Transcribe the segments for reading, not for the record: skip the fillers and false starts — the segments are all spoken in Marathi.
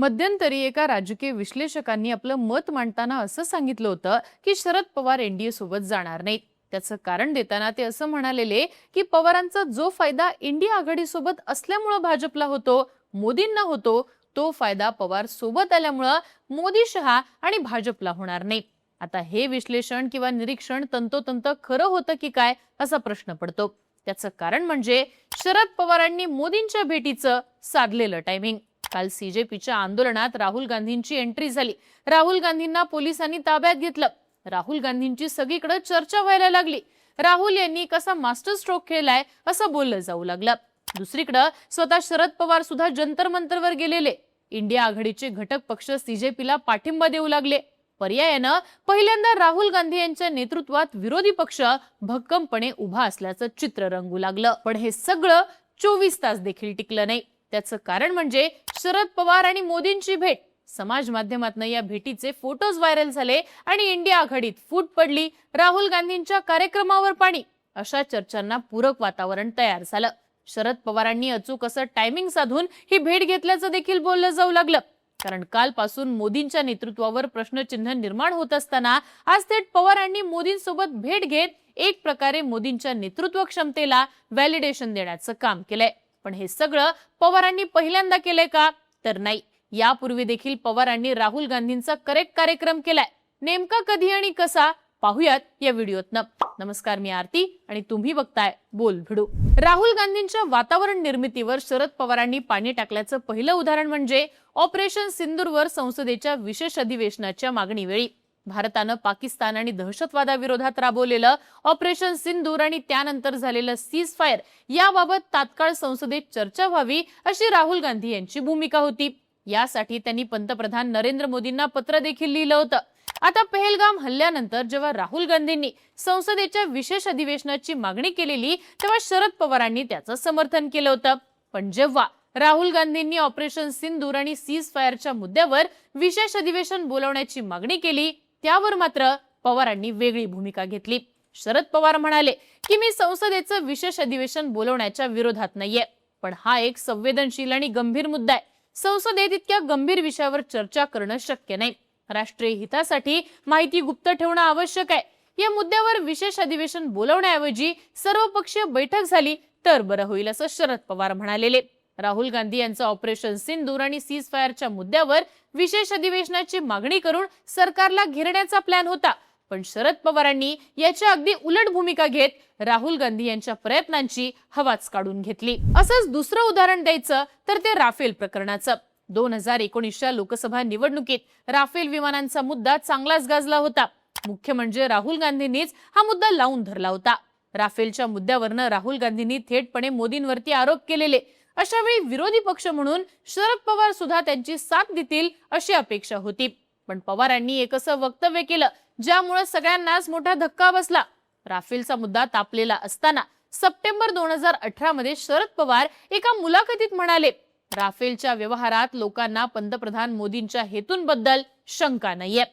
मध्यंतरी एका राजकीय विश्लेषकांनी आपलं मत मांडताना असं सांगितलं होतं की शरद पवार एनडीए सोबत जाणार नाहीत. त्याचं कारण देताना ते असं म्हणालेले की पवारांचा जो फायदा इंडिया आघाडीसोबत असल्यामुळे भाजपला होतो, मोदींना होतो, तो फायदा पवार सोबत आल्यामुळे मोदी, शहा आणि भाजपला होणार नाही. आता हे विश्लेषण किंवा निरीक्षण तंतोतंत खरं होतं की काय असा प्रश्न पडतो. त्याचं कारण म्हणजे शरद पवारांनी मोदींच्या भेटीचं साधलेलं टायमिंग. काल सीजेपीच्या आंदोलनात राहुल गांधींची एंट्री झाली. राहुल गांधींना पोलिसांनी ताब्यात घेतलं. राहुल गांधींची सगळीकडे चर्चा व्हायला लागली. राहुल यांनी कसा मास्टर स्ट्रोक खेळलाय असं बोललं जाऊ लागलं. दुसरीकडे स्वतः शरद पवार सुद्धा जंतर मंतरवर गेलेले. इंडिया आघाडीचे घटक पक्ष सीजेपीला पाठिंबा देऊ लागले. पर्यायानं पहिल्यांदा राहुल गांधी यांच्या नेतृत्वात विरोधी पक्ष भक्कमपणे उभा असल्याचं चित्र रंगू लागलं. पण हे सगळं 24 तास देखील टिकलं नाही. त्याचं कारण म्हणजे शरद पवार आणि मोदींची भेट. समाज माध्यमातून या भेटीचे फोटोज व्हायरल झाले आणि इंडिया आघाडीत फूट पडली. राहुल गांधींच्या कार्यक्रमावर पाणी, अशा चर्चांना पूरक वातावरण तयार झालं. शरद पवारांनी अचूक असं टायमिंग साधून ही भेट घेतल्याचं देखील बोललं जाऊ लागलं. कारण कालपासून मोदींच्या नेतृत्वावर प्रश्नचिन्ह निर्माण होत असताना आज थेट पवारांनी मोदींसोबत भेट घेत एक प्रकारे मोदींच्या नेतृत्व क्षमतेला व्हॅलिडेशन देण्याचं काम केलंय. पण हे सगळं पवारांनी पहिल्यांदा केलंय का? तर नाही. यापूर्वी देखील पवारांनी राहुल गांधींचा करेक्ट कार्यक्रम केलाय. नेमका कधी आणि कसा पाहूयात या व्हिडिओतनं. नमस्कार, मी आरती आणि तुम्ही बघताय बोल भिडू. राहुल गांधींच्या वातावरण निर्मितीवर शरद पवारांनी पाणी टाकल्याचं पहिलं उदाहरण म्हणजे ऑपरेशन सिंदूरवर संसदेच्या विशेष अधिवेशनाच्या मागणीवेळी भारतानं पाकिस्तान आणि दहशतवादाविरोधात राबवलेलं ऑपरेशन सिंदूर आणि त्यानंतर झालेलं सीज फायर याबाबत तात्काळ संसदेत चर्चा व्हावी अशी राहुल गांधी यांची भूमिका होती. यासाठी त्यांनी पंतप्रधान नरेंद्र मोदींना पत्र देखील लिहिलं होतं. आता पहलगाम हल्ल्यानंतर जेव्हा राहुल गांधींनी संसदेच्या विशेष अधिवेशनाची मागणी केलेली तेव्हा शरद पवारांनी त्याचं समर्थन केलं होतं. पण जेव्हा राहुल गांधींनी ऑपरेशन सिंदूर आणि सीज फायरच्या मुद्द्यावर विशेष अधिवेशन बोलवण्याची मागणी केली त्यावर मात्र पवारांनी वेगळी भूमिका घेतली. शरद पवार म्हणाले की मी संसदेचं विशेष अधिवेशन बोलवण्याच्या विरोधात नाहीये, पण हा एक संवेदनशील आणि गंभीर मुद्दा आहे. संसदेत इतक्या गंभीर विषयावर चर्चा करणं शक्य नाही. राष्ट्रीय हितासाठी माहिती गुप्त ठेवणं आवश्यक आहे. या मुद्द्यावर विशेष अधिवेशन बोलवण्याऐवजी सर्वपक्षीय बैठक झाली तर बरं होईल असं शरद पवार म्हणालेले. राहुल गांधी यांचा ऑपरेशन सिंदूर आणि सीज फायरच्या मुद्द्यावर विशेष अधिवेशनाची मागणी करून सरकारला घेरण्याचा प्लॅन होता. पण शरद पवारांनी याच्या अगदी उलट भूमिका घेत राहुल गांधी यांच्या प्रयत्नांची हवाच काढून घेतली. असंच दुसरं उदाहरण द्यायचं तर ते राफेल प्रकरणाचं. 2019च्या लोकसभा निवडणुकीत राफेल विमानांचा मुद्दा चांगलाच गाजला होता. मुख्य म्हणजे राहुल गांधींनीच हा मुद्दा लावून धरला होता. राफेलच्या मुद्द्यावरनं राहुल गांधींनी थेटपणे मोदींवरती आरोप केलेले. अशा वेळी विरोधी पक्ष म्हणून शरद पवार सुद्धा त्यांची साथ देतील अशी अपेक्षा होती. पण पवारांनी एक असं वक्तव्य केलं ज्यामुळे सगळ्यांनाच मोठा धक्का बसला. राफेलचा मुद्दा तापलेला असताना सप्टेंबर 2018 मध्ये शरद पवार एका मुलाखतीत म्हणाले, राफेलच्या व्यवहारात लोकांना पंतप्रधान मोदींच्या हेतूंबद्दल शंका नाहीये.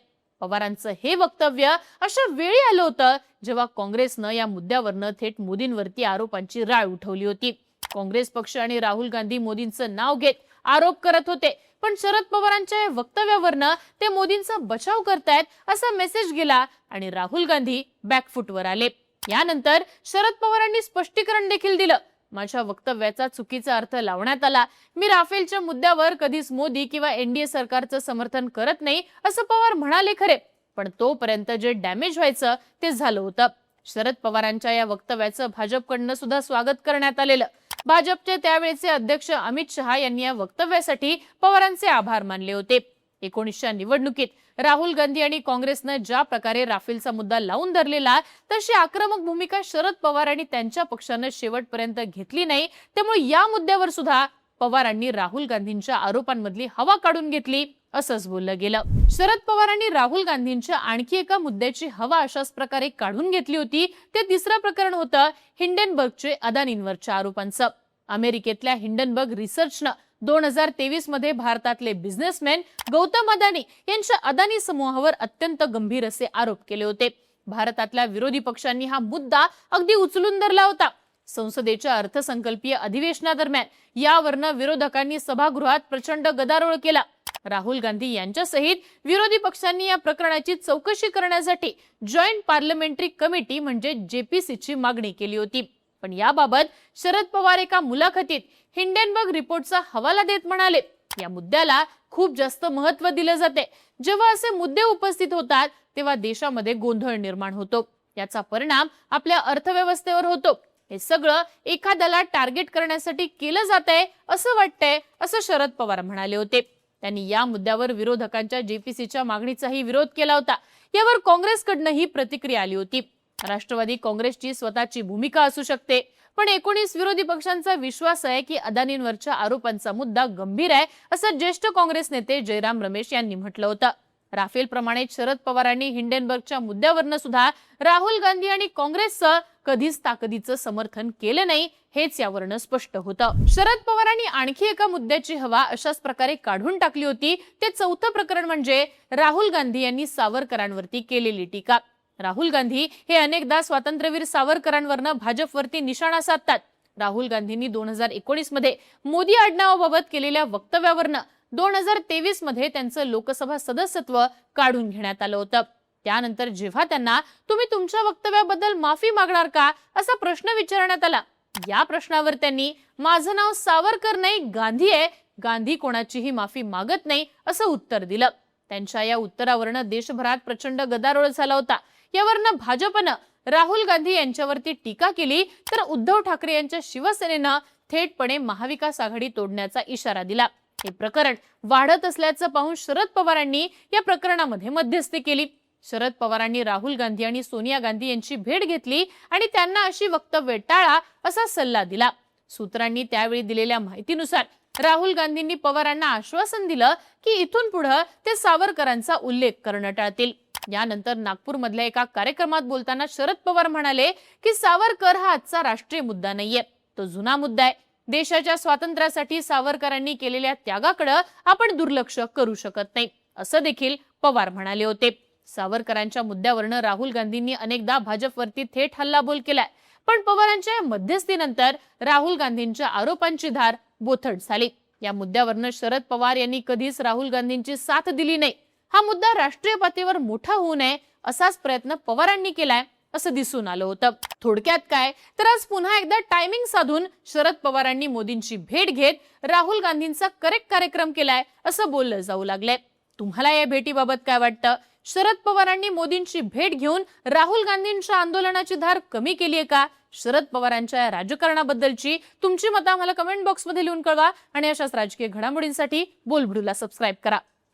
पवारांचं हे वक्तव्य अशा वेळी आलं होतं जेव्हा काँग्रेसनं या मुद्द्यावरनं थेट मोदींवरती आरोपांची राळ उठवली होती. काँग्रेस पक्ष आणि राहुल गांधी मोदींचं नाव घेत आरोप करत होते. पण शरद पवारांच्या या वक्तव्यावरनं ते मोदींचा बचाव करतायत असा मेसेज गेला आणि राहुल गांधी बॅकफुटवर आले. यानंतर शरद पवारांनी स्पष्टीकरण देखील दिलं. माझ्या वक्तव्याचा चुकीचा अर्थ लावण्यात आला. मी राफेलच्या मुद्द्यावर कधीच मोदी किंवा एनडीए सरकारचं समर्थन करत नाही असं पवार म्हणाले खरे, पण तोपर्यंत जे डॅमेज व्हायचं ते झालं होतं. शरद पवारांच्या या वक्तव्याचं भाजपकडनं सुद्धा स्वागत करण्यात आलेलं. भाजपचे त्यावेळेचे अध्यक्ष अमित शहा यांनी या वक्तव्यासाठी पवारांचे आभार मानले होते. 19च्या निवडणुकीत राहुल गांधी आणि काँग्रेसनं ज्या प्रकारे राफेलचा मुद्दा लावून धरलेला तशी आक्रमक भूमिका शरद पवार आणि त्यांच्या पक्षानं शेवटपर्यंत घेतली नाही. त्यामुळे या मुद्द्यावर सुद्धा पवारांनी राहुल गांधींच्या आरोपांमधली हवा काढून घेतली असंच बोललं गेलं. शरद पवारांनी राहुल गांधींच्या आणखी एका मुद्द्याची हवा अशाच प्रकारे काढून घेतली होती. ते तिसरं प्रकरण होतं हिंडनबर्गचे अदानींवरच्या आरोपांचं. अमेरिकेतल्या हिंडनबर्ग रिसर्चनं 2023 मध्ये भारतातले बिझनेसमॅन गौतम अदानी यांच्या अदानी समूहावर अत्यंत गंभीर असे आरोप केले होते. भारतातल्या विरोधी पक्षांनी हा मुद्दा अगदी उचलून धरला होता. संसदेच्या अर्थसंकल्पीय अधिवेशनादरम्यान यावरनं विरोधकांनी सभागृहात प्रचंड गदारोळ केला. राहुल गांधी यांच्यासहित विरोधी पक्षांनी या प्रकरणाची चौकशी करण्यासाठी जॉईंट पार्लमेंटरी कमिटी म्हणजे जेपीसीची मागणी केली होती. पण याबाबत शरद पवार एका मुलाखतीत हिंडेनबर्ग रिपोर्टचा हवाला देत म्हणाले, या मुद्द्याला खूप जास्त महत्त्व दिले जाते. जेव्हा असे मुद्दे उपस्थित होतात तेव्हा देशामध्ये गोंधळ निर्माण होतो. याचा परिणाम आपल्या अर्थव्यवस्थेवर होतो. हे सगळं एखाद्याला टार्गेट करण्यासाठी केलं जातंय असं वाटतंय, असं शरद पवार म्हणाले होते. त्यांनी या मुद्द्यावर विरोधकांच्या जेपीसीच्या मागणीचाही विरोध केला होता. यावर काँग्रेसकडूनही प्रतिक्रिया आली होती. राष्ट्रवादी काँग्रेसची स्वतःची भूमिका असू शकते, पण 19 विरोधी पक्षांचा विश्वास आहे की अदानींवरच्या आरोपांचा मुद्दा गंभीर आहे, असं ज्येष्ठ काँग्रेस नेते जयराम रमेश यांनी म्हटलं होतं. राफेल प्रमाणे शरद पवारांनी हिंडेनबर्गच्या मुद्द्यावरनं सुद्धा राहुल गांधी आणि काँग्रेसचं कधीच ताकदीचं समर्थन केलं नाही, हेच यावरनं स्पष्ट होतं. शरद पवारांनी आणखी एका मुद्द्याची हवा अशाच प्रकारे काढून टाकली होती. ते चौथं प्रकरण म्हणजे राहुल गांधी यांनी सावरकरांवरती केलेली टीका. राहुल गांधी हे अनेकदा स्वातंत्र्यवीर सावरकरांवरनं भाजपवरती निशाणा साधतात. राहुल गांधींनी 2019 मध्ये मोदी आडनावाबाबत केलेल्या वक्तव्यावरनं 2023 मध्ये त्यांचं लोकसभा सदस्यत्व काढून घेण्यात आलं होतं. त्यानंतर जेव्हा त्यांना तुम्ही तुमच्या वक्तव्याबद्दल माफी मागणार का असा प्रश्न विचारण्यात आला, या प्रश्नावर त्यांनी माझं नाव सावरकर नाही गांधी आहे, गांधी कोणाचीही माफी मागत नाही असं उत्तर दिलं. त्यांच्या या उत्तरावरनं देशभरात प्रचंड गदारोळ झाला होता. यावरनं भाजपनं राहुल गांधी यांच्यावरती टीका केली, तर उद्धव ठाकरे यांच्या शिवसेनेनं थेटपणे महाविकास आघाडी तोडण्याचा इशारा दिला. हे प्रकरण वाढत असल्याचं पाहून शरद पवारांनी या प्रकरणामध्ये मध्यस्थी केली. शरद पवारांनी राहुल गांधी आणि सोनिया गांधी यांची भेट घेतली आणि त्यांना अशी वक्तव्य टाळा असा सल्ला दिला. सूत्रांनी त्यावेळी दिलेल्या माहितीनुसार राहुल गांधींनी पवारांना आश्वासन दिलं की इथून पुढे ते सावरकरांचा उल्लेख करणं टाळतील. यानंतर नागपूरमधल्या एका कार्यक्रमात बोलताना शरद पवार म्हणाले की सावरकर हा आजचा राष्ट्रीय मुद्दा नाहीये, तो जुना मुद्दा आहे. देशाच्या स्वातंत्र्यासाठी सावरकरांनी केलेल्या त्यागाकडे आपण दुर्लक्ष करू शकत नाही, असं देखील पवार म्हणाले होते. सावरकरांच्या मुद्द्यावरनं राहुल गांधींनी अनेकदा भाजपवरती थेट हल्लाबोल केलाय, पण पवारांच्या मध्यस्थीनंतर राहुल गांधींच्या आरोपांची धार बोथट झाली. या मुद्द्यावरनं शरद पवार यांनी कधीच राहुल गांधींची साथ दिली नाही. हा मुद्दा राष्ट्रीय पातळीवर मोठा होऊ नये असाच प्रयत्न पवारांनी केलाय असं दिसून आलं होतं. थोडक्यात काय तर आज पुन्हा एकदा टायमिंग साधून शरद पवारांनी मोदींची भेट घेत राहुल गांधींचा करेक्ट कार्यक्रम केलाय असं बोललं जाऊ लागलंय. तुम्हाला या भेटीबाबत काय वाटतं? शरद पवारांनी मोदींची भेट घेऊन राहुल गांधींच्या आंदोलनाची धार कमी केलीये का? शरद पवारांच्या या राजकारणाबद्दलची तुमची मतं आम्हाला कमेंट बॉक्समध्ये लिहून कळवा आणि अशाच राजकीय घडामोडींसाठी बोलबिडूला सबस्क्राईब करा.